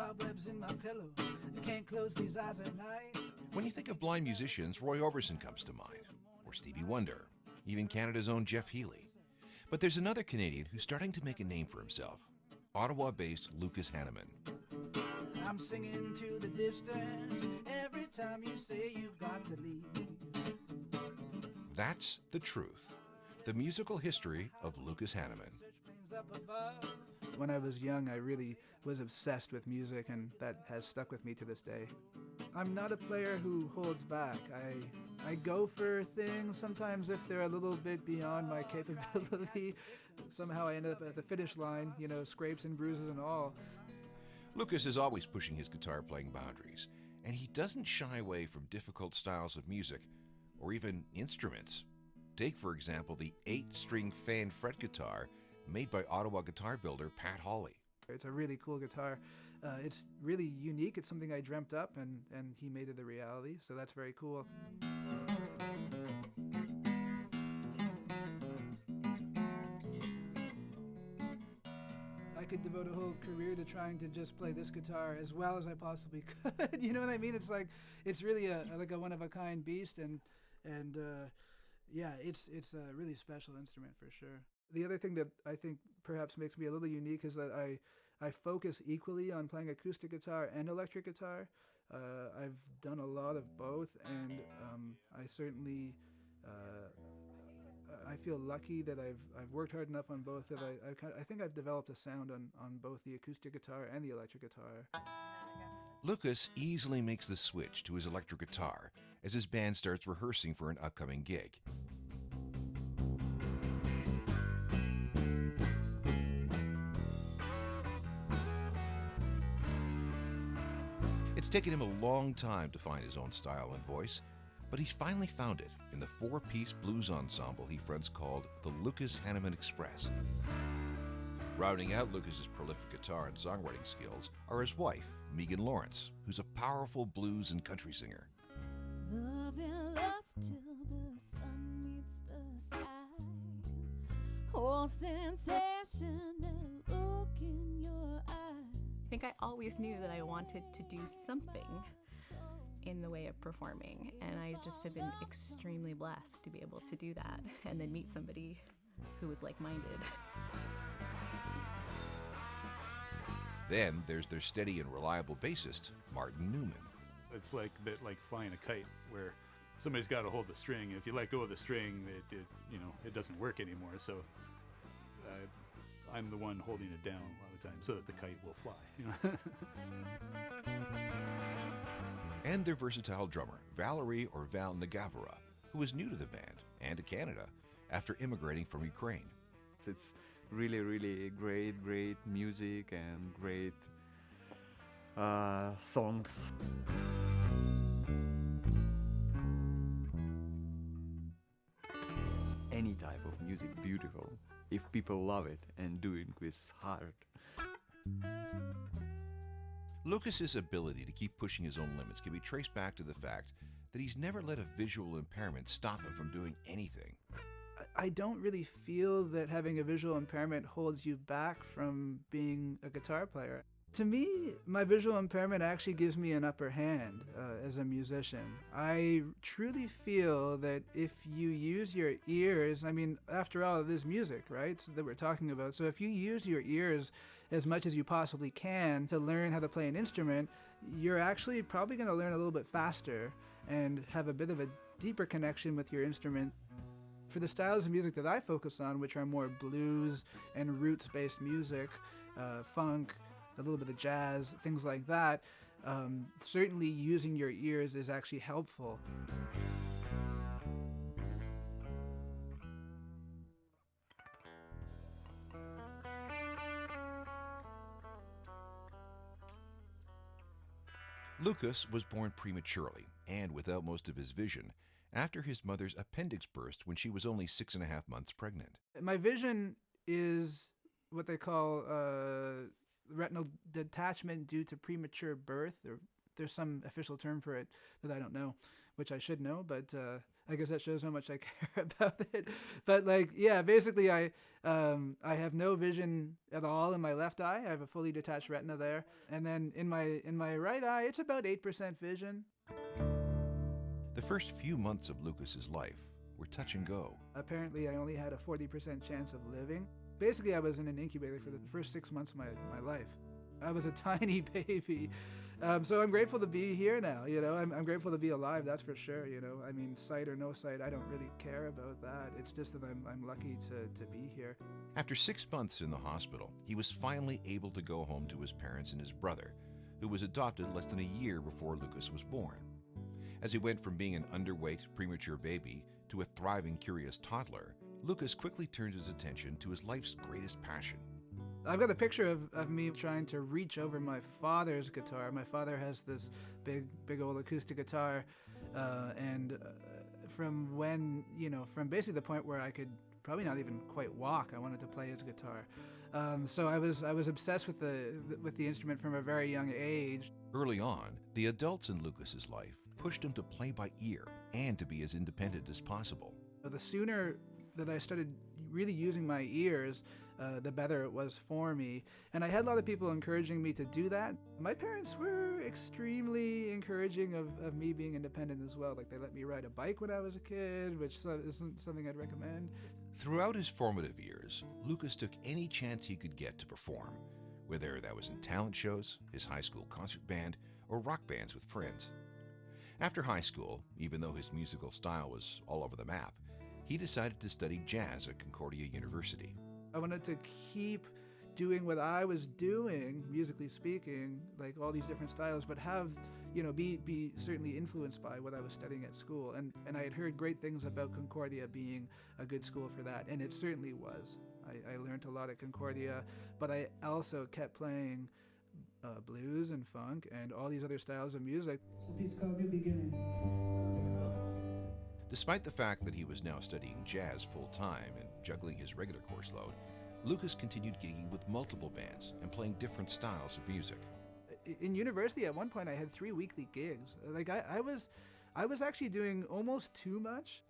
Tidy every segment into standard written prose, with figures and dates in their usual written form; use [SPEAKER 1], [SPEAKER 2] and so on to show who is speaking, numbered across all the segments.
[SPEAKER 1] cobwebs in my pillow. I can't close these eyes at night.
[SPEAKER 2] When you think of blind musicians, Roy Orbison comes to mind, or Stevie Wonder, even Canada's own Jeff Healey. But there's another Canadian who's starting to make a name for himself, Ottawa-based Lucas Haneman.
[SPEAKER 1] I'm singing to the distance every time you say you've got to leave.
[SPEAKER 2] That's The Truth, the musical history of Lucas Haneman.
[SPEAKER 1] When I was young, I really was obsessed with music, and that has stuck with me to this day. I'm not a player who holds back. I go for things sometimes if they're a little bit beyond my capability. Somehow I end up at the finish line, scrapes and bruises and all.
[SPEAKER 2] Lucas is always pushing his guitar playing boundaries, and he doesn't shy away from difficult styles of music or even instruments. Take, for example, the 8-string fan fret guitar made by Ottawa guitar builder Pat Hawley.
[SPEAKER 1] It's a really cool guitar. It's really unique. It's something I dreamt up, and he made it a reality, so that's very cool. I could devote a whole career to trying to just play this guitar as well as I possibly could. You know what I mean? It's really like a one-of-a-kind beast, and yeah, it's a really special instrument for sure. The other thing that I think perhaps makes me a little unique is that I focus equally on playing acoustic guitar and electric guitar. I've done a lot of both, and I certainly I feel lucky that I've worked hard enough on both that I think I've developed a sound on both the acoustic guitar and the electric guitar.
[SPEAKER 2] Lucas easily makes the switch to his electric guitar as his band starts rehearsing for an upcoming gig. It's taken him a long time to find his own style and voice, but he's finally found it in the 4-piece blues ensemble he fronts called the Lucas Haneman Express. Rounding out Lucas's prolific guitar and songwriting skills are his wife, Megan Laurence, who's a powerful blues and country singer.
[SPEAKER 3] Loving us till the sun meets the sky. Oh, sensation, that look in your eyes.
[SPEAKER 4] I think I always knew that I wanted to do something in the way of performing, and I just have been extremely blessed to be able to do that and then meet somebody who was like-minded.
[SPEAKER 2] Then there's their steady and reliable bassist, Martin Newman.
[SPEAKER 5] It's like a bit like flying a kite, where somebody's got to hold the string. If you let go of the string, it doesn't work anymore. So I'm the one holding it down a lot of the time so that the kite will fly.
[SPEAKER 2] And their versatile drummer, Valeriy or Val Nehovora, who is new to the band and to Canada after immigrating from Ukraine.
[SPEAKER 6] It's really, really great music and great songs. Any type of music beautiful if people love it and do it with heart.
[SPEAKER 2] Lucas's ability to keep pushing his own limits can be traced back to the fact that he's never let a visual impairment stop him from doing anything.
[SPEAKER 1] I don't really feel that having a visual impairment holds you back from being a guitar player. To me, my visual impairment actually gives me an upper hand as a musician. I truly feel that if you use your ears, after all, it is music, right, that we're talking about. So if you use your ears as much as you possibly can to learn how to play an instrument, you're actually probably going to learn a little bit faster and have a bit of a deeper connection with your instrument. For the styles of music that I focus on, which are more blues and roots-based music, funk, a little bit of jazz, things like that, certainly using your ears is actually helpful.
[SPEAKER 2] Lucas was born prematurely and without most of his vision after his mother's appendix burst when she was only 6.5 months pregnant.
[SPEAKER 1] My vision is what they call retinal detachment due to premature birth, or There's some official term for it that I don't know, which I should know, but I guess that shows how much I care about it. But like, yeah, basically I have no vision at all in my left eye. I have a fully detached retina there. And then in my right eye, it's about 8% vision.
[SPEAKER 2] The first few months of Lucas's life were touch and go.
[SPEAKER 1] Apparently, I only had a 40% chance of living. Basically, I was in an incubator for the first 6 months of my life. I was a tiny baby. So I'm grateful to be here now, you know. I'm grateful to be alive, that's for sure, you know. I mean, sight or no sight, I don't really care about that. It's just that I'm lucky to be here.
[SPEAKER 2] After 6 months in the hospital, he was finally able to go home to his parents and his brother, who was adopted less than a year before Lucas was born. As he went from being an underweight, premature baby to a thriving, curious toddler, Lucas quickly turned his attention to his life's greatest passion.
[SPEAKER 1] I've got a picture of me trying to reach over my father's guitar. My father has this big old acoustic guitar, and from when, you know, from basically the point where I could probably not even quite walk, I wanted to play his guitar. So I was obsessed with the instrument from a very young age.
[SPEAKER 2] Early on, the adults in Lucas's life pushed him to play by ear and to be as independent as possible.
[SPEAKER 1] The sooner that I started really using my ears, the better it was for me. And I had a lot of people encouraging me to do that. My parents were extremely encouraging of me being independent as well. Like, they let me ride a bike when I was a kid, which isn't something I'd recommend.
[SPEAKER 2] Throughout his formative years, Lucas took any chance he could get to perform, whether that was in talent shows, his high school concert band, or rock bands with friends. After high school, even though his musical style was all over the map, he decided to study jazz at Concordia University.
[SPEAKER 1] I wanted to keep doing what I was doing, musically speaking, like all these different styles, but have, you know, be certainly influenced by what I was studying at school. And I had heard great things about Concordia being a good school for that, and it certainly was. I learned a lot at Concordia, but I also kept playing blues and funk and all these other styles of music. It's a piece called New Beginning.
[SPEAKER 2] Despite the fact that he was now studying jazz full-time and juggling his regular course load, Lucas continued gigging with multiple bands and playing different styles of music.
[SPEAKER 1] In university, at one point, I had 3 weekly gigs. Like, I was actually doing almost too much.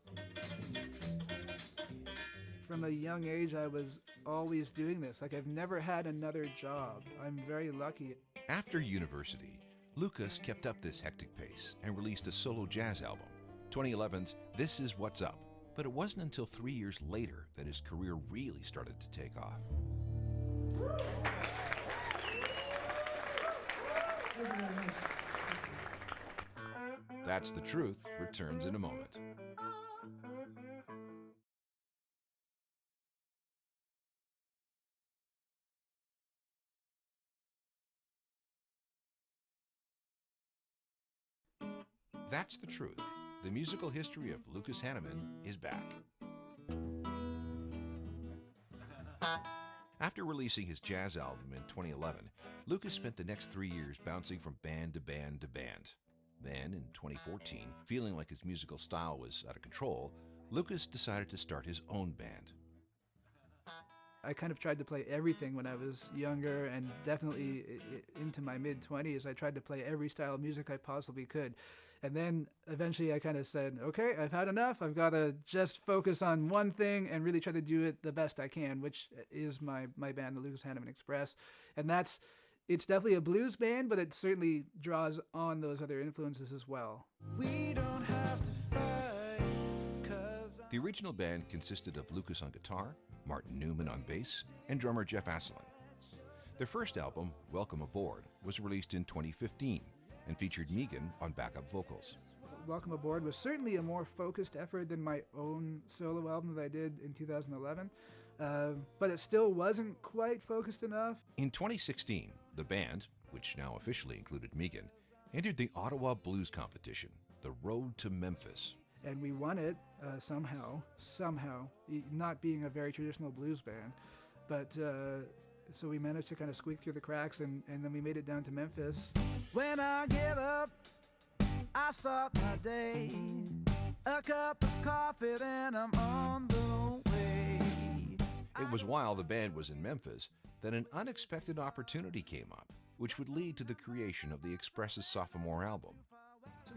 [SPEAKER 1] From a young age, I was always doing this. Like, I've never had another job. I'm very lucky.
[SPEAKER 2] After university, Lucas kept up this hectic pace and released a solo jazz album, 2011's This Is What's Up. But it wasn't until 3 years later that his career really started to take off. That's the Truth returns in a moment. That's the Truth. The musical history of Lucas Haneman is back. After releasing his jazz album in 2011, Lucas spent the next 3 years bouncing from band to band to band. Then, in 2014, feeling like his musical style was out of control, Lucas decided to start his own band.
[SPEAKER 1] I kind of tried to play everything when I was younger, and definitely into my mid-20s, I tried to play every style of music I possibly could. And then eventually I kind of said, okay, I've had enough. I've got to just focus on one thing and really try to do it the best I can, which is my band, the Lucas Haneman Express. And it's definitely a blues band, but it certainly draws on those other influences as well. We don't have to fight, 'cause
[SPEAKER 2] the original band consisted of Lucas on guitar, Martin Newman on bass, and drummer Jeff Asselin. Their first album, Welcome Aboard, was released in 2015 and featured Megan on backup vocals.
[SPEAKER 1] Welcome Aboard was certainly a more focused effort than my own solo album that I did in 2011, but it still wasn't quite focused enough.
[SPEAKER 2] In 2016, the band, which now officially included Megan, entered the Ottawa Blues Competition, The Road to Memphis.
[SPEAKER 1] And we won it somehow, not being a very traditional blues band. But so we managed to kind of squeak through the cracks, and then we made it down to Memphis. When I get up, I start my day. A cup of coffee, then I'm on the way.
[SPEAKER 2] It was while the band was in Memphis that an unexpected opportunity came up. which would lead to the creation of the Express's sophomore album.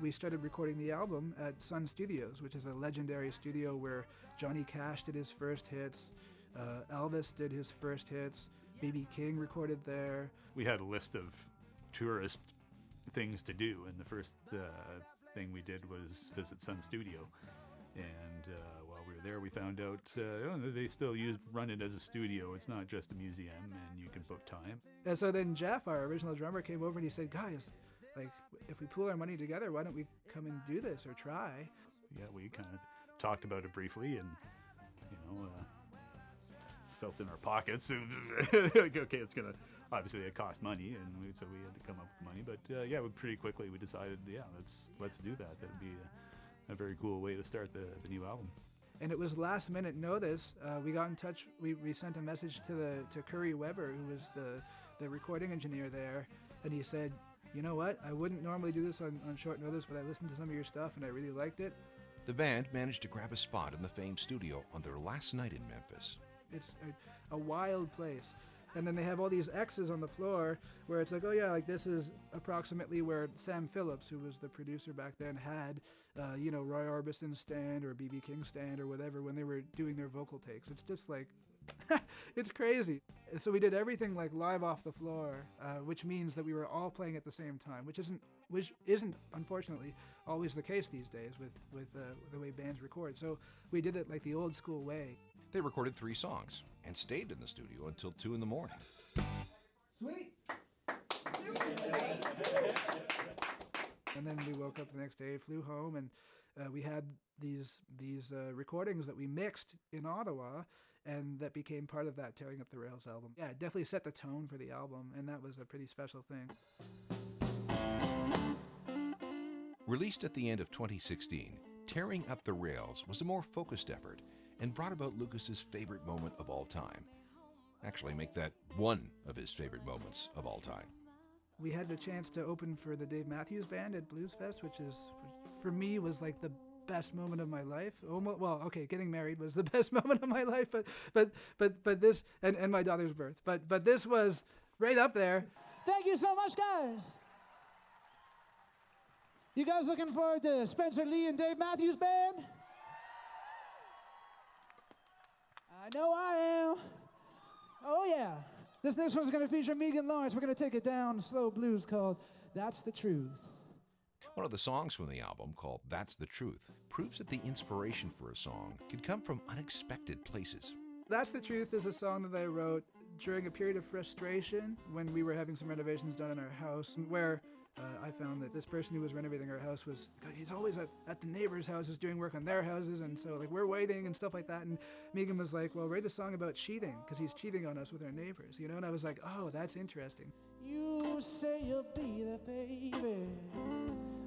[SPEAKER 1] We started recording the album at Sun Studios, which is a legendary studio where Johnny Cash did his first hits, Elvis did his first hits, B.B. King recorded there.
[SPEAKER 5] We had a list of tourist things to do, and the first thing we did was visit Sun Studio. And while we were there, we found out they still run it as a studio. It's not just a museum, and you can book time.
[SPEAKER 1] And so then Jeff, our original drummer, came over and he said, guys, like, if we pool our money together, why don't we come and do this or try?
[SPEAKER 5] Yeah, we kind of talked about it briefly, and felt in our pockets. Like, okay, it's gonna obviously it cost money, and so we had to come up with money. But yeah, pretty quickly we decided, let's do that. That'd be a very cool way to start the new album.
[SPEAKER 1] And it was last minute notice. We got in touch. We sent a message to Curry Weber, who was the recording engineer there, and he said, you know what? I wouldn't normally do this on short notice, but I listened to some of your stuff and I really liked it.
[SPEAKER 2] The band managed to grab a spot in the famed studio on their last night in Memphis.
[SPEAKER 1] It's a wild place. And then they have all these X's on the floor where it's like, oh yeah, like this is approximately where Sam Phillips, who was the producer back then, had, Roy Orbison's stand or B.B. King's stand or whatever when they were doing their vocal takes. It's just like, it's crazy. So we did everything like live off the floor, which means that we were all playing at the same time, which isn't unfortunately always the case these days with the way bands record. So we did it like the old school way.
[SPEAKER 2] They recorded 3 songs and stayed in the studio until 2 in the morning.
[SPEAKER 1] Sweet. And then we woke up the next day, flew home, and we had these recordings that we mixed in Ottawa, and that became part of that Tearing Up the Rails album. Yeah, it definitely set the tone for the album, and that was a pretty special thing.
[SPEAKER 2] Released at the end of 2016, Tearing Up the Rails was a more focused effort and brought about Lucas's favorite moment of all time. Actually, make that one of his favorite moments of all time.
[SPEAKER 1] We had the chance to open for the Dave Matthews Band at Blues Fest, which for me was like the best moment of my life. Well, okay, getting married was the best moment of my life, but this and my daughter's birth. But this was right up there.
[SPEAKER 7] Thank you so much, guys. You guys looking forward to Spencer Lee and Dave Matthews Band? I know I am. Oh yeah. This next one's gonna feature Megan Laurence. We're gonna take it down slow blues called That's the Truth.
[SPEAKER 2] One of the songs from the album, called That's the Truth, proves that the inspiration for a song can come from unexpected places.
[SPEAKER 1] That's the Truth is a song that I wrote during a period of frustration when we were having some renovations done in our house, where I found that this person who was renovating our house he's always at the neighbors' houses doing work on their houses, and so like we're waiting and stuff like that. And Megan was like, well, write a song about cheating because he's cheating on us with our neighbors, And I was like, oh, that's interesting.
[SPEAKER 7] You say you'll be the baby,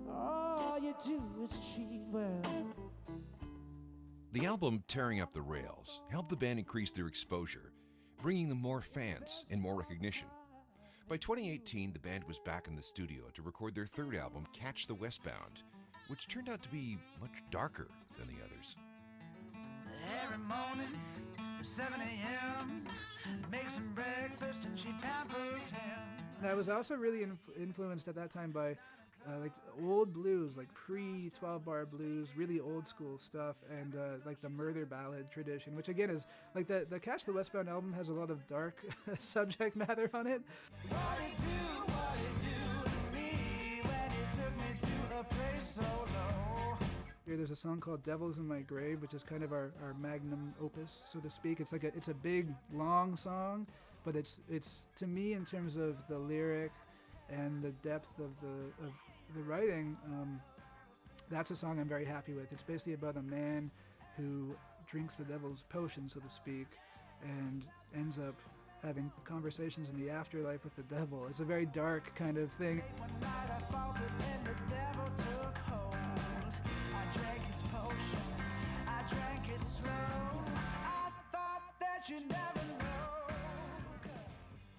[SPEAKER 7] all you do is cheat. Well,
[SPEAKER 2] the album Tearing Up the Rails helped the band increase their exposure, bringing them more fans and more recognition. By 2018, the band was back in the studio to record their third album, Catch the Westbound, which turned out to be much darker than the others.
[SPEAKER 8] Every morning, 7 a.m., makes him breakfast and she pampers him.
[SPEAKER 1] And I was also really influenced at that time by like old blues, like pre-12-bar blues, really old school stuff, and like the murder ballad tradition, which again is like the Catch the Westbound album has a lot of dark subject matter on it.
[SPEAKER 8] What it do to me when it took me to a place so low.
[SPEAKER 1] There's a song called Devils in My Grave, which is kind of our magnum opus, so to speak. It's like it's a big, long song, but it's to me, in terms of the lyric and the depth of the writing, that's a song I'm very happy with. It's basically about a man who drinks the devil's potion, so to speak, and ends up having conversations in the afterlife with the devil. It's a very dark kind of thing.
[SPEAKER 8] One night I faltered and the devil took hold. I drank his potion, I drank it slow. I thought that you'd never know.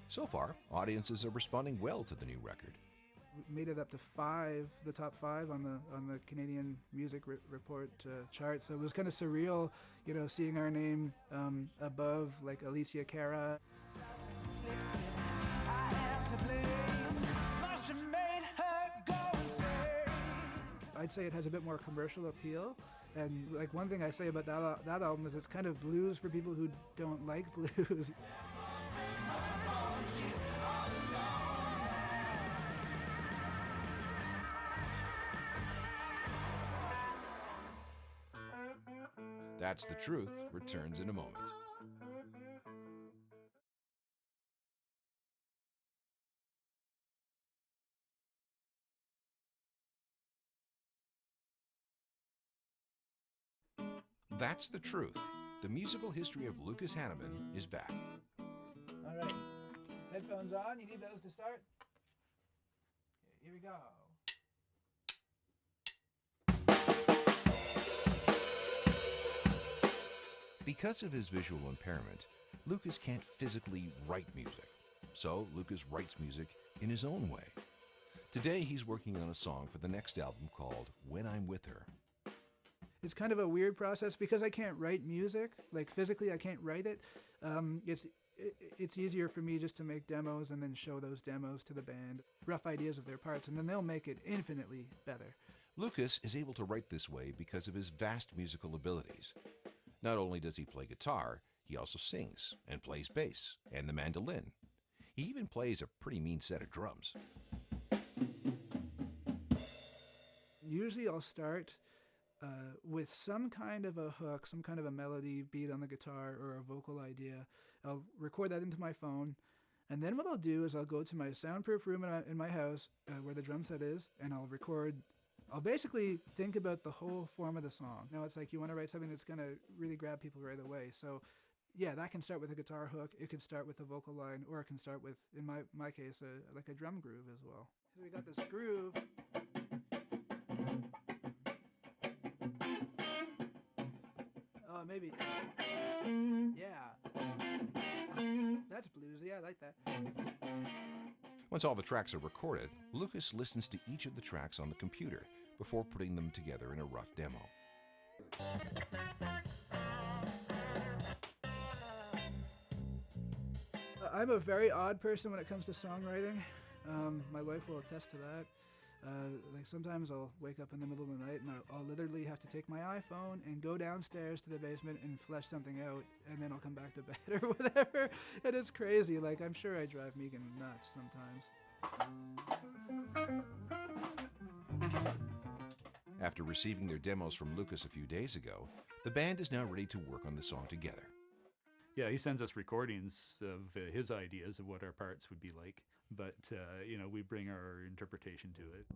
[SPEAKER 2] So far, audiences are responding well to the new record.
[SPEAKER 1] We made it up to the top 5 on the Canadian Music Report chart. So it was kind of surreal, seeing our name above like Alicia Cara.
[SPEAKER 8] I am to blame.
[SPEAKER 1] I'd say it has a bit more commercial appeal. And like one thing I say about that album is it's kind of blues for people who don't like blues.
[SPEAKER 2] That's the Truth returns in a moment. That's the Truth. The musical history of Lucas Haneman is back.
[SPEAKER 1] All right, headphones on. You need those to start. Okay, here we go.
[SPEAKER 2] Because of his visual impairment, Lucas can't physically write music. So Lucas writes music in his own way. Today he's working on a song for the next album called When I'm With Her.
[SPEAKER 1] It's kind of a weird process because I can't write music. Like physically I can't write it. It's easier for me just to make demos and then show those demos to the band, rough ideas of their parts, and then they'll make it infinitely better.
[SPEAKER 2] Lucas is able to write this way because of his vast musical abilities. Not only does he play guitar, he also sings and plays bass and the mandolin. He even plays a pretty mean set of drums.
[SPEAKER 1] Usually I'll start with some kind of a hook, some kind of a melody, beat on the guitar or a vocal idea. I'll record that into my phone, and then what I'll do is I'll go to my soundproof room in my house where the drum set is, and I'll basically think about the whole form of the song. Now it's like you want to write something that's going to really grab people right away. So yeah, that can start with a guitar hook, it can start with a vocal line, or it can start with, in my case, like a drum groove as well. So we got this groove. Maybe. Yeah. That's bluesy, I like that.
[SPEAKER 2] Once all the tracks are recorded, Lucas listens to each of the tracks on the computer before putting them together in a rough demo.
[SPEAKER 1] I'm a very odd person when it comes to songwriting. My wife will attest to that. Like sometimes I'll wake up in the middle of the night and I'll literally have to take my iPhone and go downstairs to the basement and flesh something out, and then I'll come back to bed or whatever. And it's crazy. Like I'm sure I drive Megan nuts sometimes.
[SPEAKER 2] After receiving their demos from Lucas a few days ago, the band is now ready to work on the song together.
[SPEAKER 5] Yeah, he sends us recordings of his ideas of what our parts would be like, but we bring our interpretation to it.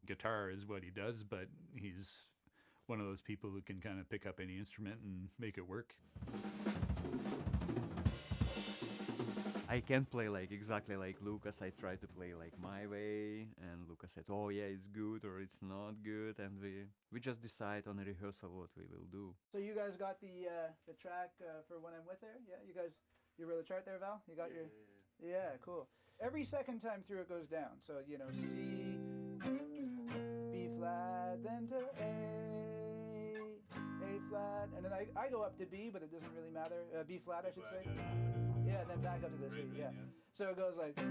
[SPEAKER 5] Guitar is what he does, but he's one of those people who can kind of pick up any instrument and make it work.
[SPEAKER 6] I can't play like exactly like Lucas. I try to play like my way, and Lucas said, "Oh yeah, it's good or it's not good," and we just decide on a rehearsal what we will do.
[SPEAKER 1] So you guys got the track for When I'm With Her? Yeah, you wrote the chart there, Val? You got Yeah, cool. Every second time through it goes down. So C, B flat, then to A flat, and then I go up to B, but it doesn't really matter. B flat, I should say. Yeah, and then back up to the C, yeah. So it goes like... the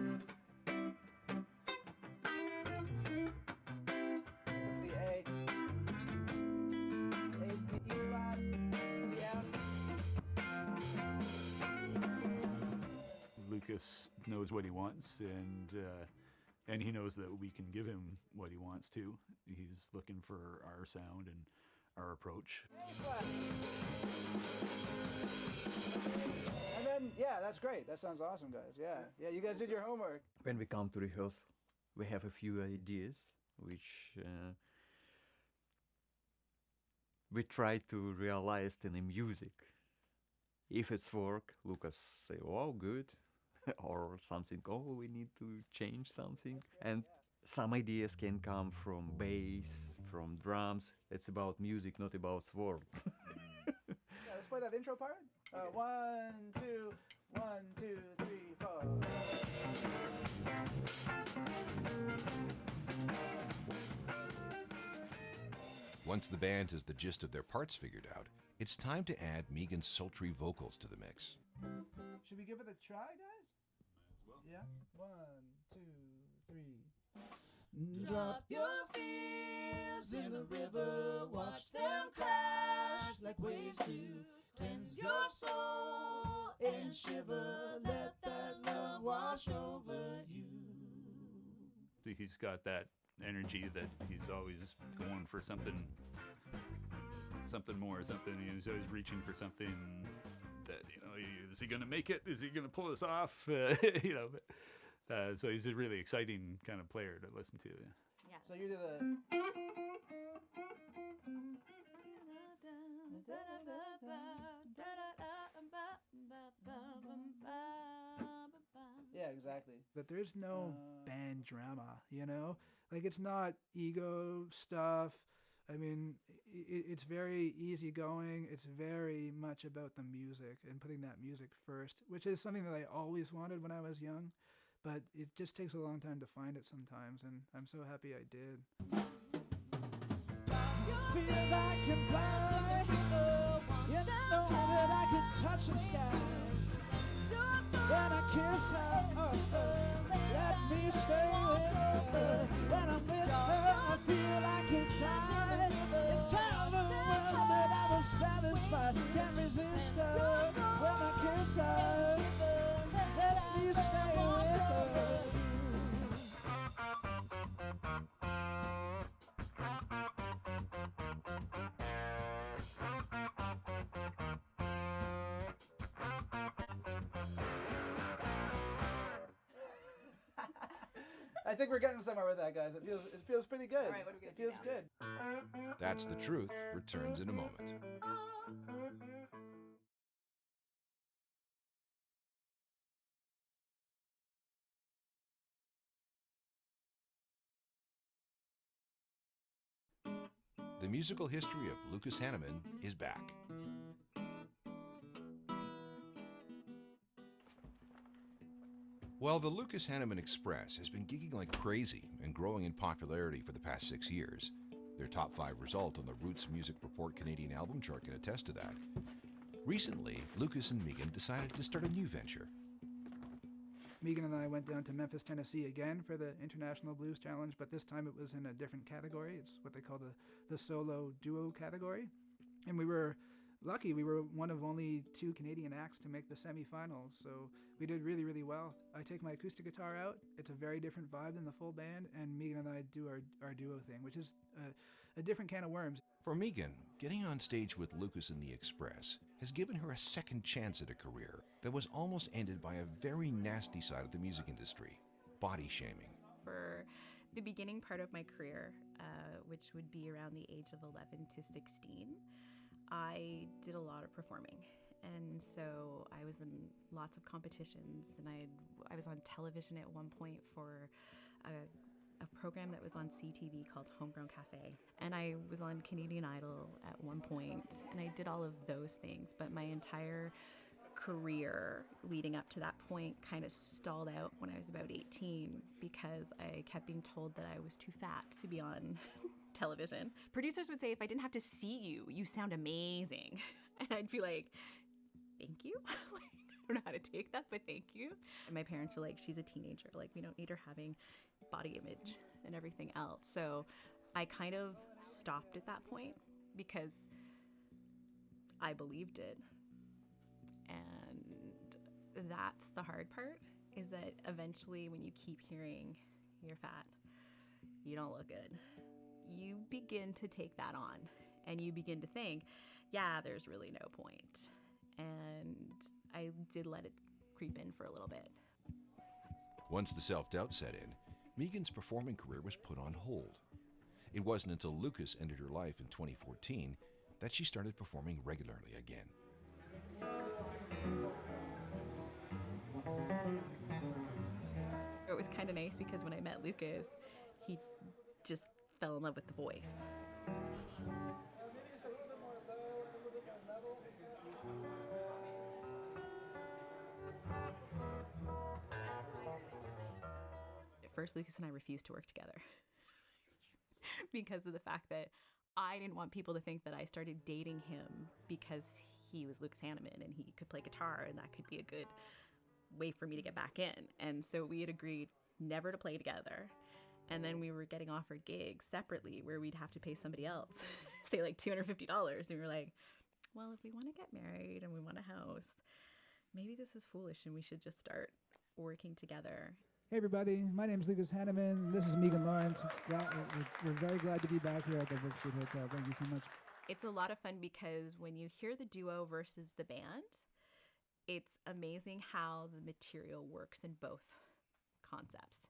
[SPEAKER 1] A, E flat, the F.
[SPEAKER 5] Lucas knows what he wants, and he knows that we can give him what he wants too. He's looking for our sound and our approach.
[SPEAKER 1] And then, yeah, that's great. That sounds awesome, guys. Yeah, you guys did your homework.
[SPEAKER 6] When we come to rehearse, we have a few ideas which we try to realize in the music. If it's work, Lucas say, "Oh, good," or something. "Oh, we need to change something." And some ideas can come from bass, from drums. It's about music, not about words.
[SPEAKER 1] Yeah, let's play that intro part. 1, 2, 1, 2, 3, 4.
[SPEAKER 2] Once the band has the gist of their parts figured out, it's time to add Megan's sultry vocals to the mix.
[SPEAKER 1] Should we give it a try, guys? Might as well. Yeah? 1, 2, 3.
[SPEAKER 7] Drop your fears in the river, watch them crash like waves do. Cleanse your soul and shiver, let that love wash over you.
[SPEAKER 5] He's got that energy that he's always going for something more, he's always reaching for something that, is he going to make it? Is he going to pull this off? So he's a really exciting kind of player to listen to.
[SPEAKER 4] Yeah.
[SPEAKER 1] So you do the... Yeah, exactly. That there's no band drama, Like, it's not ego stuff. I mean, it's very easygoing. It's very much about the music and putting that music first, which is something that I always wanted when I was young. But it just takes a long time to find it sometimes, and I'm so happy I did.
[SPEAKER 7] Feel I can fly. You know that I can touch the sky. When I kiss her, let me stay with her. When I'm with her, I feel I could die. And tell the world that I was satisfied. Can't resist her. When I kiss her, let me stay with her.
[SPEAKER 1] I think we're getting somewhere with that, guys. It feels pretty good.
[SPEAKER 4] All right, what are we
[SPEAKER 1] It
[SPEAKER 4] gonna
[SPEAKER 1] feels
[SPEAKER 4] do
[SPEAKER 1] good.
[SPEAKER 2] That's the Truth returns in a moment. The musical history of Lucas Haneman is back. Well, the Lucas Haneman Express has been gigging like crazy and growing in popularity for the past 6 years. Their top 5 result on the Roots Music Report Canadian album chart can attest to that. Recently, Lucas and Megan decided to start a new venture.
[SPEAKER 1] Megan and I went down to Memphis, Tennessee again for the International Blues Challenge, but this time it was in a different category. It's what they call the solo duo category. And we were lucky. We were one of only 2 Canadian acts to make the semifinals, so we did really, really well. I take my acoustic guitar out. It's a very different vibe than the full band, and Megan and I do our duo thing, which is a different can of worms.
[SPEAKER 2] For Megan, getting on stage with Lucas and the Express has given her a second chance at a career that was almost ended by a very nasty side of the music industry, body shaming.
[SPEAKER 4] For the beginning part of my career, which would be around the age of 11 to 16, I did a lot of performing. And so I was in lots of competitions, and I was on television at one point for a program that was on CTV called Homegrown Cafe. And I was on Canadian Idol at one point, and I did all of those things. But my entire career leading up to that point kind of stalled out when I was about 18 because I kept being told that I was too fat to be on television. Producers would say, if I didn't have to see you, you sound amazing. And I'd be like, thank you. I don't know how to take that, but thank you. And my parents were like, she's a teenager. Like, we don't need her having body image and everything else. So I kind of stopped at that point because I believed it. And that's the hard part, is that eventually when you keep hearing you're fat, you don't look good, you begin to take that on and you begin to think, yeah, there's really no point. And I did let it creep in for a little bit.
[SPEAKER 2] Once the self-doubt set in, Megan's performing career was put on hold. It wasn't until Lucas entered her life in 2014 that she started performing regularly again.
[SPEAKER 4] It was kind of nice because when I met Lucas, he just fell in love with the voice. At first, Lucas and I refused to work together because of the fact that I didn't want people to think that I started dating him because he was Lucas Haneman and he could play guitar, and that could be a good way for me to get back in. And so we had agreed never to play together. And then we were getting offered gigs separately where we'd have to pay somebody else, say like $250. And we were like, well, if we want to get married and we want a house, maybe this is foolish and we should just start working together.
[SPEAKER 7] Hey everybody, my name is Lucas Haneman, and this is Megan Laurence. We're very glad to be back here at the Brook Street Hotel. Thank you so much.
[SPEAKER 4] It's a lot of fun because when you hear the duo versus the band, it's amazing how the material works in both concepts.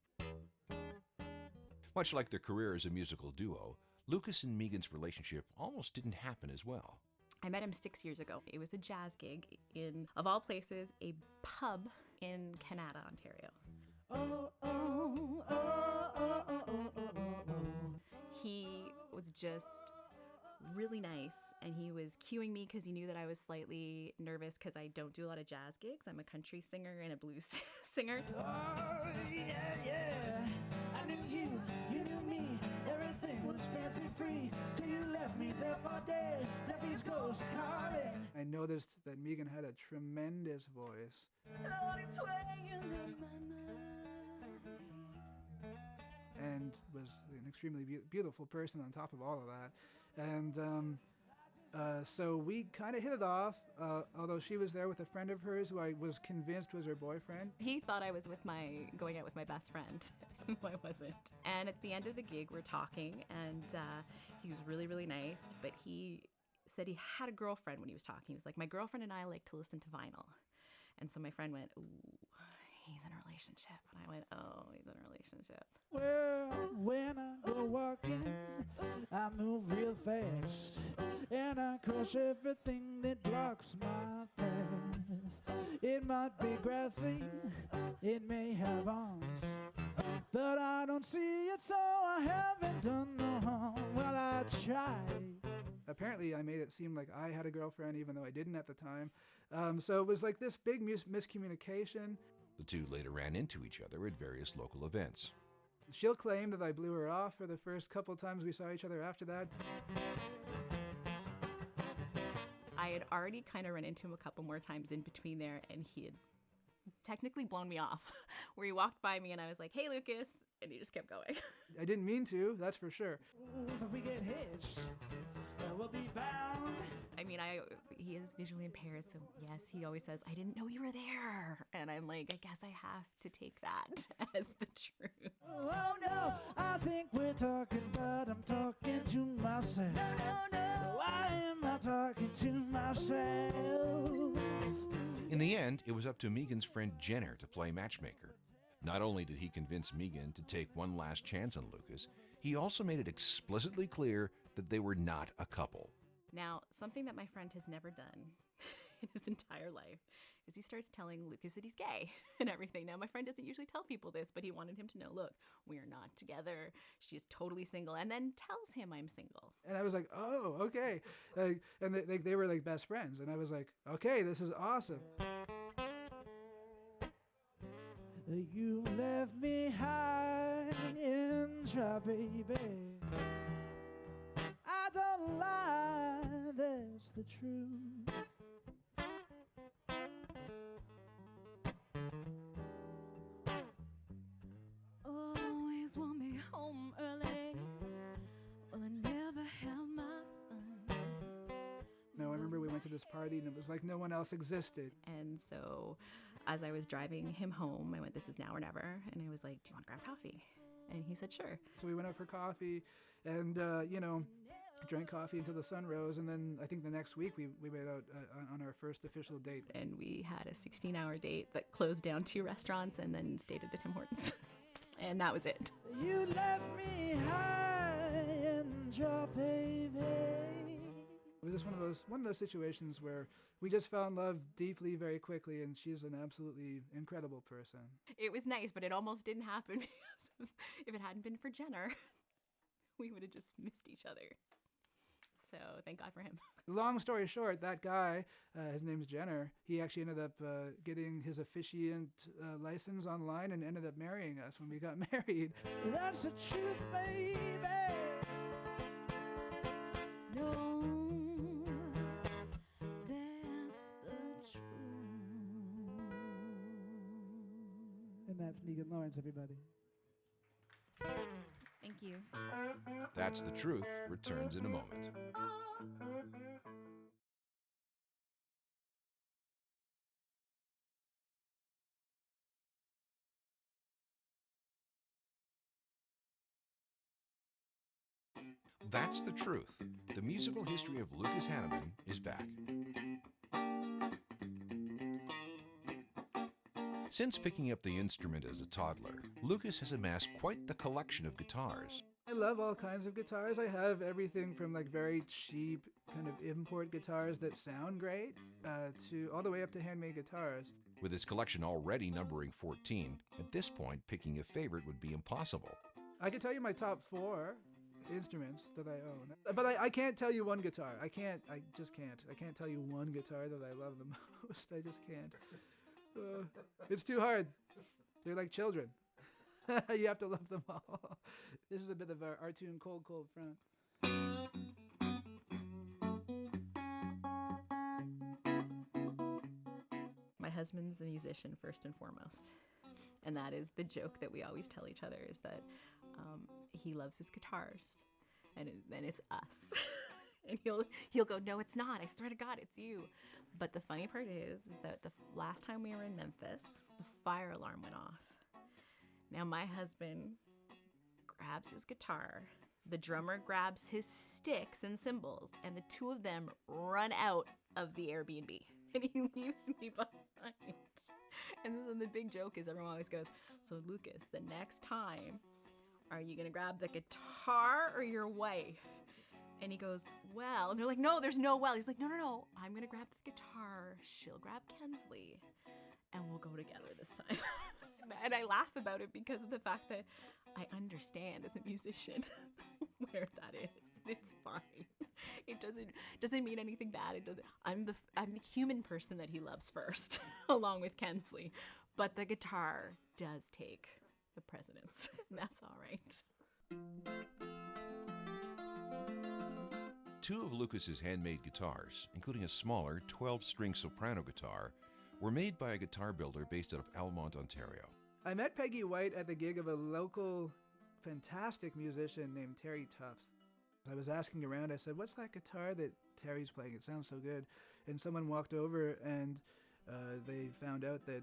[SPEAKER 2] Much like their career as a musical duo, Lucas and Megan's relationship almost didn't happen as well.
[SPEAKER 4] I met him 6 years ago. It was a jazz gig in, of all places, a pub in Canada, Ontario.
[SPEAKER 7] Oh, oh, oh, oh, oh, oh, oh, oh.
[SPEAKER 4] He was just really nice, and he was cueing me because he knew that I was slightly nervous because I don't do a lot of jazz gigs. I'm a country singer and a blues singer.
[SPEAKER 7] Oh, yeah. I knew you knew me. Everything was fancy free till you left me there for dead. Left these ghosts calling.
[SPEAKER 1] I noticed that Megan had a tremendous voice.
[SPEAKER 3] Lord, it's weighing on my mind.
[SPEAKER 1] And was an extremely beautiful person on top of all of that. And so we kind of hit it off, although she was there with a friend of hers who I was convinced was her boyfriend.
[SPEAKER 4] He thought I was going out with my best friend, who I wasn't. And at the end of the gig, we're talking, and he was really, really nice, but he said he had a girlfriend when he was talking. He was like, my girlfriend and I like to listen to vinyl. And so my friend went, ooh, he's in a relationship. And I went, oh, he's in a relationship.
[SPEAKER 7] Well, when I go walking, I move real fast, and I crush everything that blocks my path. It might be grassy, it may have arms, but I don't see it, so I haven't done no harm. Well, I tried.
[SPEAKER 1] Apparently, I made it seem like I had a girlfriend, even though I didn't at the time. So it was like this big miscommunication.
[SPEAKER 2] The two later ran into each other at various local events.
[SPEAKER 1] She'll claim that I blew her off for the first couple times we saw each other after that.
[SPEAKER 4] I had already kind of run into him a couple more times in between there, and he had technically blown me off, where he walked by me and I was like, hey, Lucas, and he just kept going.
[SPEAKER 1] I didn't mean to, that's for sure.
[SPEAKER 7] If we get hitched, we'll be bound.
[SPEAKER 4] I mean, he is visually impaired, so yes, he always says, I didn't know you were there. And I'm like, I guess I have to take that as the truth.
[SPEAKER 7] Oh no, I think we're talking, but I'm talking to myself. No. Why am I talking to myself?
[SPEAKER 2] In the end, it was up to Megan's friend Jenner to play matchmaker. Not only did he convince Megan to take one last chance on Lucas, he also made it explicitly clear that they were not a couple.
[SPEAKER 4] Now, something that my friend has never done in his entire life is he starts telling Lucas that he's gay and everything. Now, my friend doesn't usually tell people this, but he wanted him to know, look, we are not together. She is totally single, and then tells him I'm single.
[SPEAKER 1] And I was like, oh, okay. And they were like best friends. And I was like, okay, this is awesome.
[SPEAKER 7] You left me high in trouble, baby. I don't lie, that's the truth.
[SPEAKER 3] Always want me home early. Well, I never have my fun.
[SPEAKER 1] No, I remember we went to this party and it was like no one else existed.
[SPEAKER 4] And so as I was driving him home, I went, this is now or never. And I was like, do you want to grab coffee? And he said, sure.
[SPEAKER 1] So we went out for coffee and, drank coffee until the sun rose. And then I think the next week we went out on our first official date.
[SPEAKER 4] And we had a 16-hour date that closed down 2 restaurants and then stayed at a Tim Hortons. And that was it.
[SPEAKER 7] You left me high in trouble, baby.
[SPEAKER 1] It was just one of those situations where we just fell in love deeply very quickly, and she's an absolutely incredible person.
[SPEAKER 4] It was nice, but it almost didn't happen because if it hadn't been for Jenner, we would have just missed each other. So thank God for him.
[SPEAKER 1] Long story short, that guy, his name's Jenner, he actually ended up getting his officiant license online and ended up marrying us when we got married.
[SPEAKER 7] That's the truth, baby.
[SPEAKER 3] No, that's the truth.
[SPEAKER 7] And that's Megan Laurence, everybody.
[SPEAKER 4] you.
[SPEAKER 2] That's the Truth returns in a moment. That's the Truth. The musical history of Lucas Haneman is back. Since picking up the instrument as a toddler, Lucas has amassed quite the collection of guitars.
[SPEAKER 1] I love all kinds of guitars. I have everything from like very cheap kind of import guitars that sound great to all the way up to handmade guitars.
[SPEAKER 2] With his collection already numbering 14, at this point picking a favorite would be impossible.
[SPEAKER 1] I could tell you my top 4 instruments that I own, but I can't tell you one guitar. I just can't. I can't tell you one guitar that I love the most. I just can't. It's too hard. They're like children. You have to love them all. This is a bit of our tune, Cold, Cold Front.
[SPEAKER 4] My husband's a musician first and foremost. And that is the joke that we always tell each other, is that he loves his guitars, and then it's us. And he'll go, no, it's not. I swear to God, it's you. But the funny part is that the last time we were in Memphis, the fire alarm went off. Now my husband grabs his guitar, the drummer grabs his sticks and cymbals, and the two of them run out of the Airbnb, and he leaves me behind. And then the big joke is everyone always goes, so Lucas, the next time, are you gonna grab the guitar or your wife? And he goes, well, and they're like, no, there's no well. He's like, no, I'm gonna grab the guitar, she'll grab Kensley, and we'll go together this time. And I laugh about it because of the fact that I understand as a musician where that is. It's fine. It doesn't mean anything bad. It doesn't. I'm the human person that he loves first, along with Kensley. But the guitar does take the precedence, and that's all right.
[SPEAKER 2] Two of Lucas's handmade guitars, including a smaller 12-string soprano guitar, were made by a guitar builder based out of Almont, Ontario.
[SPEAKER 1] I met Peggy White at the gig of a local fantastic musician named Terry Tufts. I was asking around, I said, what's that guitar that Terry's playing? It sounds so good. And someone walked over and they found out that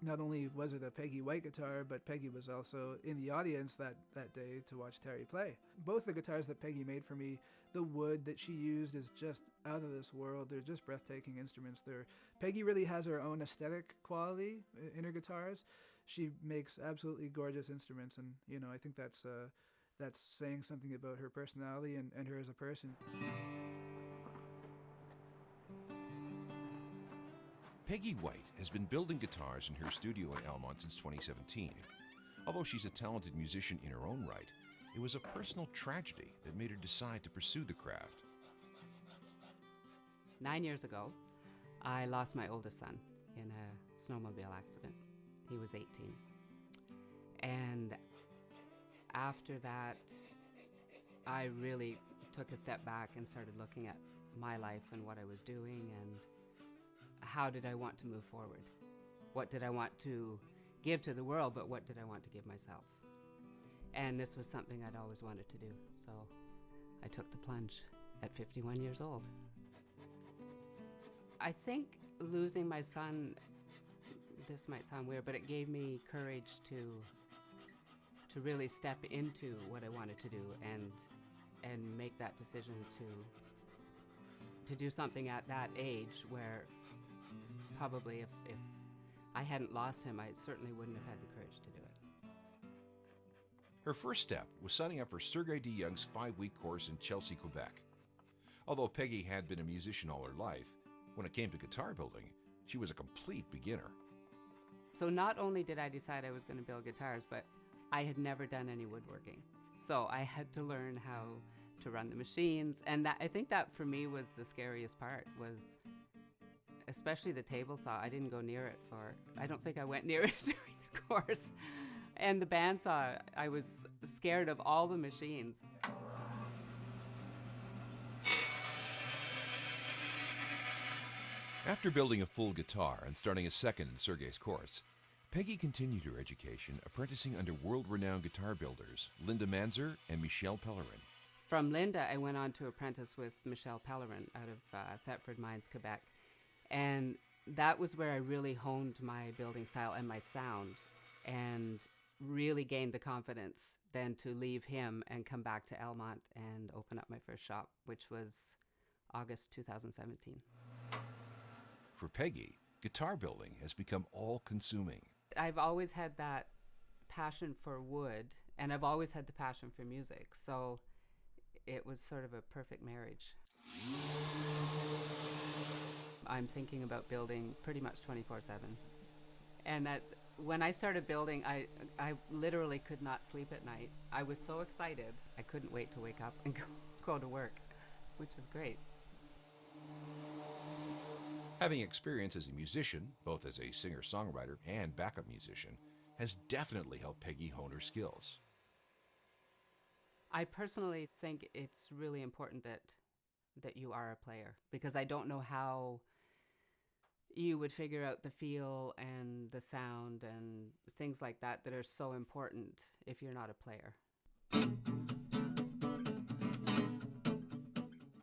[SPEAKER 1] not only was it a Peggy White guitar, but Peggy was also in the audience that day to watch Terry play. Both the guitars that Peggy made for me, the wood that she used is just out of this world. They're just breathtaking instruments. Peggy really has her own aesthetic quality in her guitars. She makes absolutely gorgeous instruments, and I think that's saying something about her personality and her as a person.
[SPEAKER 2] Peggy White has been building guitars in her studio in Almont since 2017. Although she's a talented musician in her own right, it was a personal tragedy that made her decide to pursue the craft.
[SPEAKER 9] 9 years ago, I lost my oldest son in a snowmobile accident. He was 18. And after that, I really took a step back and started looking at my life and what I was doing and how did I want to move forward. What did I want to give to the world, but what did I want to give myself? And this was something I'd always wanted to do, so I took the plunge at 51 years old. I think losing my son, this might sound weird, but it gave me courage to really step into what I wanted to do and make that decision to do something at that age where probably if I hadn't lost him, I certainly wouldn't have had the courage to do it.
[SPEAKER 2] Her first step was signing up for Sergei de Young's 5-week course in Chelsea, Quebec. Although Peggy had been a musician all her life, when it came to guitar building, she was a complete beginner.
[SPEAKER 9] So not only did I decide I was going to build guitars, but I had never done any woodworking. So I had to learn how to run the machines, and I think that for me was the scariest part, was especially the table saw. I didn't go near it I don't think I went near it during the course. And the bandsaw, I was scared of all the machines.
[SPEAKER 2] After building a full guitar and starting a second in Sergei's course, Peggy continued her education apprenticing under world-renowned guitar builders Linda Manzer and Michel Pellerin.
[SPEAKER 9] From Linda, I went on to apprentice with Michel Pellerin out of Thetford Mines, Quebec. And that was where I really honed my building style and my sound and really gained the confidence then to leave him and come back to Elmont and open up my first shop, which was August 2017.
[SPEAKER 2] For Peggy, guitar building has become all-consuming.
[SPEAKER 9] I've always had that passion for wood, and I've always had the passion for music, so it was sort of a perfect marriage. I'm thinking about building pretty much 24/7. And when I started building, I literally could not sleep at night. I was so excited, I couldn't wait to wake up and go to work, which is great.
[SPEAKER 2] Having experience as a musician, both as a singer-songwriter and backup musician, has definitely helped Peggy hone her skills.
[SPEAKER 9] I personally think it's really important that you are a player, because I don't know how you would figure out the feel and the sound and things like that that are so important if you're not a player.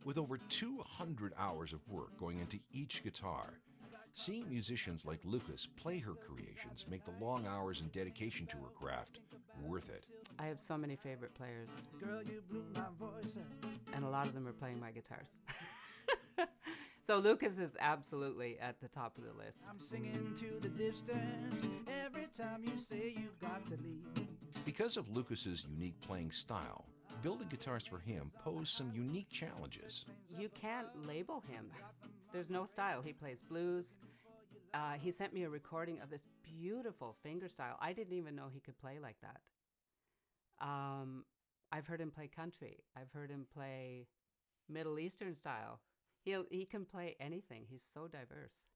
[SPEAKER 2] With over 200 hours of work going into each guitar, seeing musicians like Lucas play her creations make the long hours and dedication to her craft worth it.
[SPEAKER 9] I have so many favorite players.
[SPEAKER 1] Girl, you blew my voice out.
[SPEAKER 9] And a lot of them are playing my guitars. So Lucas is absolutely at the top of the list.
[SPEAKER 1] I'm singing to the distance every time you say you've got to leave.
[SPEAKER 2] Because of Lucas's unique playing style, building guitars for him posed some unique challenges.
[SPEAKER 9] You can't label him. There's no style. He plays blues. He sent me a recording of this beautiful fingerstyle. I didn't even know he could play like that. I've heard him play country. I've heard him play Middle Eastern style. He can play anything. He's so diverse.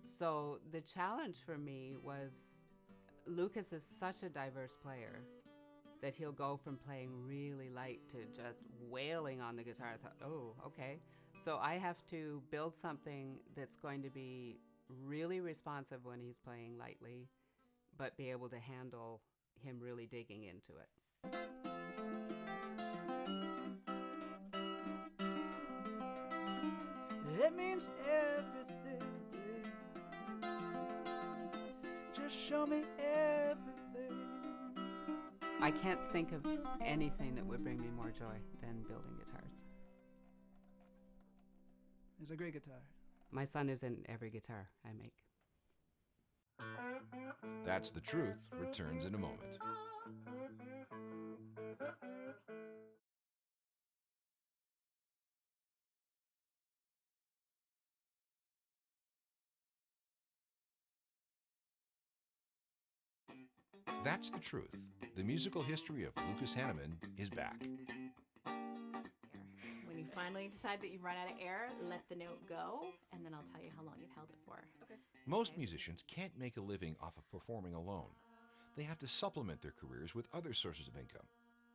[SPEAKER 9] So the challenge for me was Lucas is such a diverse player that he'll go from playing really light to just wailing on the guitar. I thought, oh, okay. So I have to build something that's going to be really responsive when he's playing lightly, but be able to handle him really digging into it.
[SPEAKER 1] It means everything. Just show me everything.
[SPEAKER 9] I can't think of anything that would bring me more joy than building guitars.
[SPEAKER 1] It's a great guitar.
[SPEAKER 9] My son is in every guitar I make.
[SPEAKER 2] That's the Truth returns in a moment. That's the Truth. The musical history of Lucas Haneman is back.
[SPEAKER 4] When you finally decide that you've run out of air, let the note go, and then I'll tell you how long you've held it for. Okay.
[SPEAKER 2] Most musicians can't make a living off of performing alone. They have to supplement their careers with other sources of income.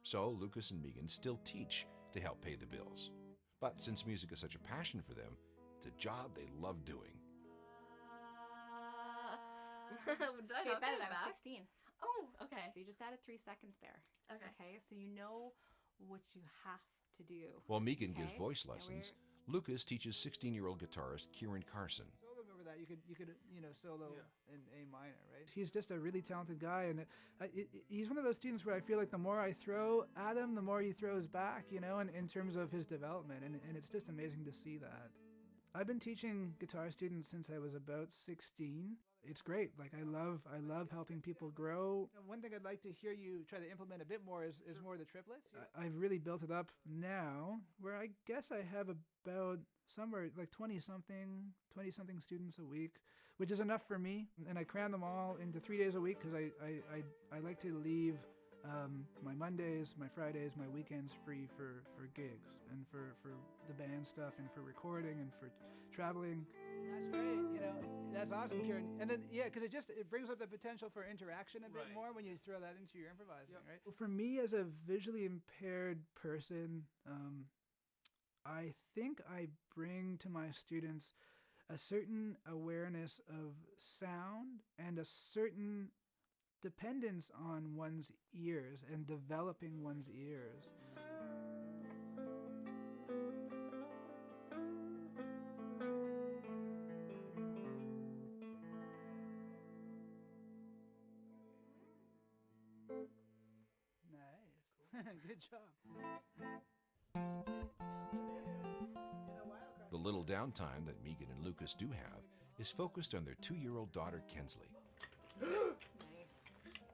[SPEAKER 2] So Lucas and Megan still teach to help pay the bills. But since music is such a passion for them, it's a job they love doing.
[SPEAKER 4] Okay, Ben, I was 16.
[SPEAKER 10] Oh, okay.
[SPEAKER 4] So you just added 3 seconds there. Okay, so you know what you have to do.
[SPEAKER 2] While Megan gives
[SPEAKER 4] Okay,
[SPEAKER 2] voice
[SPEAKER 4] and
[SPEAKER 2] lessons, Lucas teaches 16-year-old guitarist Kieran Carson.
[SPEAKER 1] Solo over that, you could solo in A minor, right? He's just a really talented guy, and he's one of those students where I feel like the more I throw at him, the more he throws back, in terms of his development, and it's just amazing to see that. I've been teaching guitar students since I was about 16. It's great. Like I love helping people grow. One thing I'd like to hear you try to implement a bit more is more the triplets. I've really built it up now where I guess I have about somewhere like 20 something students a week, which is enough for me. And I cram them all into 3 days a week because I like to leave my Mondays, my Fridays, my weekends free for gigs and for the band stuff and for recording and for traveling. That's great, that's awesome, Kieran. And then, because it brings up the potential for interaction a bit more when you throw that into your improvising, right? Well, for me as a visually impaired person, I think I bring to my students a certain awareness of sound and a certain dependence on one's ears and developing one's ears. Nice. Good job.
[SPEAKER 2] The little downtime that Megan and Lucas do have is focused on their 2-year-old daughter, Kensley.
[SPEAKER 4] Nice.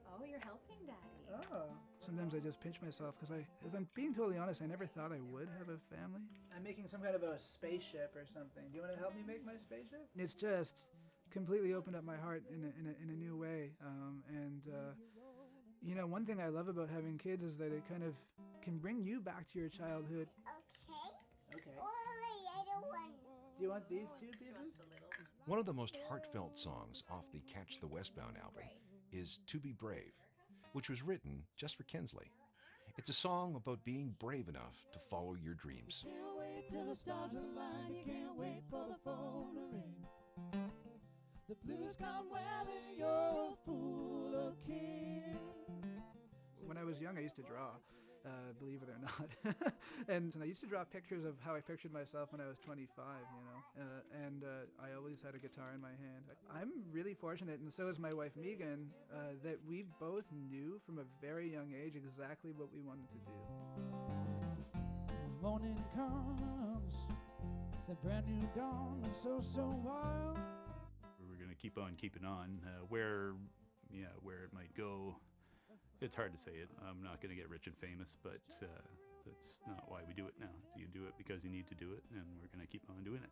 [SPEAKER 4] Oh, you're helping Daddy.
[SPEAKER 1] Oh. Sometimes I just pinch myself because if I'm being totally honest, I never thought I would have a family. I'm making some kind of a spaceship or something. Do you want to help me make my spaceship? It's just completely opened up my heart in a new way. You know, one thing I love about having kids is that it kind of can bring you back to your childhood. Okay. Or the other one. Do you want these two pieces?
[SPEAKER 2] One of the most heartfelt songs off the Catch the Westbound album is To Be Brave, which was written just for Kensley. It's a song about being brave enough to follow your dreams.
[SPEAKER 7] Can't wait till the stars align. You can't wait for the phone to ring. The blues come whether you're a fool or king.
[SPEAKER 1] When I was young, I used to draw, believe it or not. and I used to draw pictures of how I pictured myself when I was 25, you know. I always had a guitar in my hand. I'm really fortunate, and so is my wife Megan, that we both knew from a very young age exactly what we wanted to do.
[SPEAKER 7] The morning comes, the brand new dawn, and so wild.
[SPEAKER 5] We're going to keep on keeping on. Where it might go, it's hard to say it. I'm not going to get rich and famous, but that's not why we do it now. You do it because you need to do it, and we're going to keep on doing it.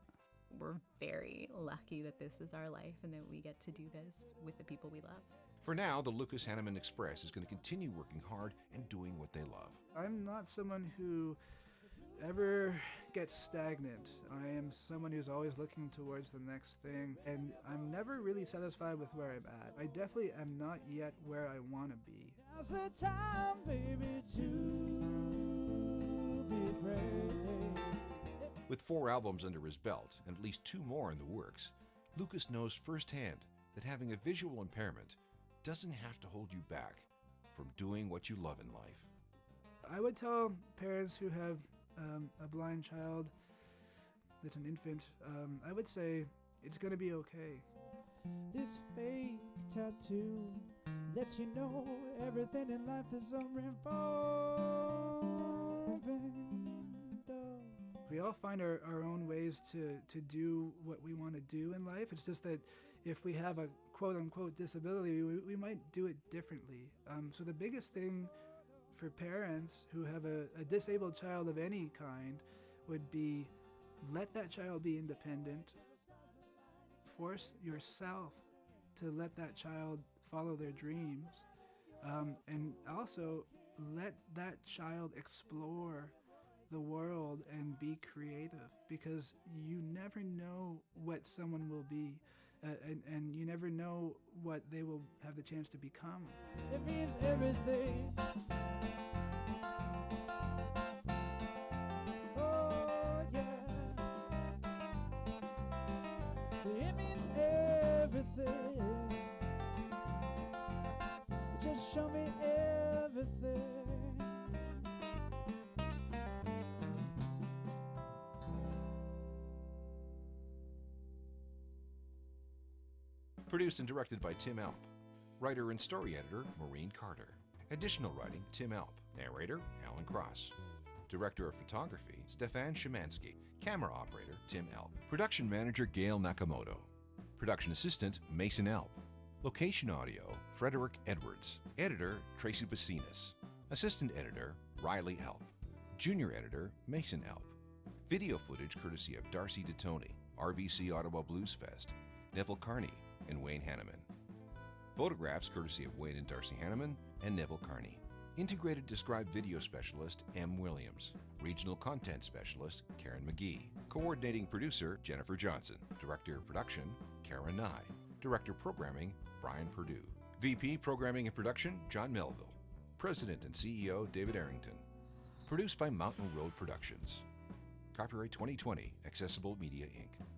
[SPEAKER 4] We're very lucky that this is our life and that we get to do this with the people we love.
[SPEAKER 2] For now, the Lucas Haneman Express is going to continue working hard and doing what they love.
[SPEAKER 1] I'm not someone who ever gets stagnant. I am someone who's always looking towards the next thing, and I'm never really satisfied with where I'm at. I definitely am not yet where I want to be.
[SPEAKER 7] Now's the time, baby, to be brave.
[SPEAKER 2] With 4 albums under his belt and at least 2 more in the works, Lucas knows firsthand that having a visual impairment doesn't have to hold you back from doing what you love in life.
[SPEAKER 1] I would tell parents who have a blind child that's an infant, I would say it's going to be okay.
[SPEAKER 7] This fake tattoo lets you know everything in life is revolving.
[SPEAKER 1] We all find our own ways to do what we want to do in life. It's just that if we have a quote-unquote disability, we might do it differently. So the biggest thing for parents who have a disabled child of any kind would be let that child be independent. Force yourself to let that child follow their dreams. And also let that child explore the world and be creative, because you never know what someone will be, and you never know what they will have the chance to become.
[SPEAKER 7] It means everything. Oh yeah. It means everything. Just show me everything.
[SPEAKER 2] Produced and directed by Tim Alp. Writer and story editor, Maureen Carter. Additional writing, Tim Alp. Narrator, Alan Cross. Director of photography, Stefan Szymanski. Camera operator, Tim Alp. Production manager, Gail Nakamoto. Production assistant, Mason Alp. Location audio, Frederick Edwards. Editor, Tracy Bassinas. Assistant editor, Riley Alp. Junior editor, Mason Alp. Video footage courtesy of Darcy DeToni, RBC Ottawa Blues Fest, Neville Carney, and Wayne Haneman. Photographs courtesy of Wayne and Darcy Haneman and Neville Carney. Integrated Described Video Specialist, M. Williams. Regional Content Specialist, Karen McGee. Coordinating Producer, Jennifer Johnson. Director of Production, Karen Nye. Director Programming, Brian Perdue. VP Programming and Production, John Melville. President and CEO, David Arrington. Produced by Mountain Road Productions. Copyright 2020, Accessible Media, Inc.